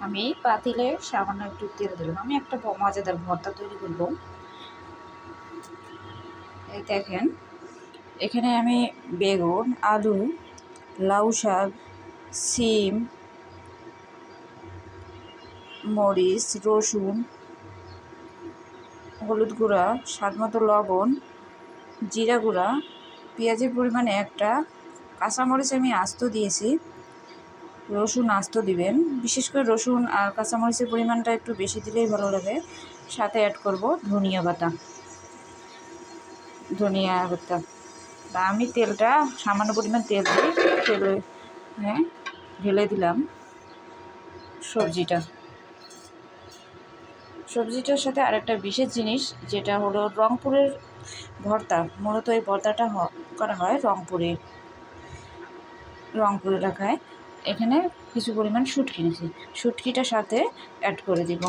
আমি পাতিলে সামান্য একটু তেল দিলাম। আমি একটা মজাদার ভর্তা তৈরি করব। এই দেখেন, এখানে আমি বেগুন, আলু, লাউ শাক, সিম, মরিচ, রসুন, হলুদ গুঁড়া, স্বাদমতো লবণ, জিরা গুঁড়া, পেঁয়াজের পরিমাণে একটা, কাঁচামরিচ আমি আস্ত দিয়েছি, রসুন আস্ত দিবেন। বিশেষ করে রসুন আর কাঁচামরিচের পরিমাণটা একটু বেশি দিলেই ভালো লাগে। সাথে অ্যাড করব ধনিয়া পাতা। তা আমি তেলটা সামান্য পরিমাণ তেল দিয়ে ঢেলে দিলাম সবজিটার সাথে আরেকটা বিশেষ জিনিস, যেটা হলো রংপুরের ভর্তা। মূলত এই ভর্তাটা করা হয় রংপুর এলাকায়। এখানে কিছু পরিমাণ শুটকি নিয়েছি, শুটকিটার সাথে অ্যাড করে দিব।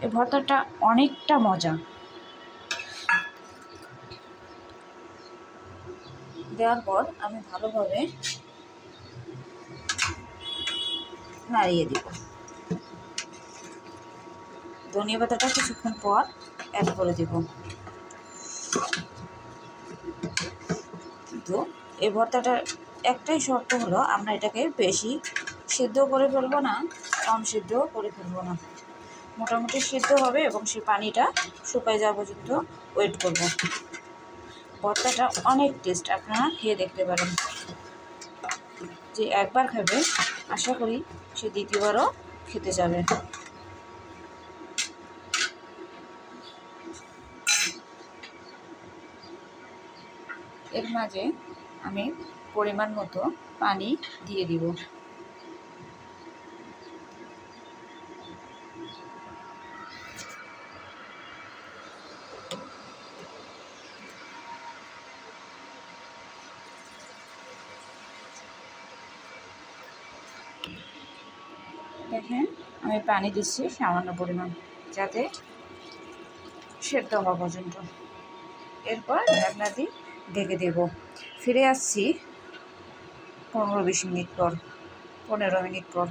এই ভর্তাটা অনেকটা মজা। দেওয়ার পর আমি ভালোভাবে নাড়িয়ে দিব। ধনিয়া পাতাটা কিছুক্ষণ পর অ্যাড করে দেব। কিন্তু এই ভর্তাটার একটাই শর্ত হলো, আমরা এটাকে বেশি সিদ্ধ করে ফেলবো না, কম সিদ্ধ করে ফেলবো না। মোটামুটি সিদ্ধ হবে এবং সেই পানিটা শুকায় যাওয়া পর্যন্ত ওয়েট করব। ভর্তাটা অনেক টেস্ট, আপনারা খেয়ে দেখতে পারেন। যে একবার খাবে, আশা করি সে দ্বিতীয়বারও খেতে যাবে। এর মাঝে আমি পরিমাণ মতো পানি দিয়ে দিব। দেখেন, আমি পানি দিচ্ছি সামান্য পরিমাণ, যাতে সেদ্ধ হওয়া পর্যন্ত। এরপর ঢাকনা দিয়ে ঢেকে দেব। ফিরে আসছি 15 মিনিট পর।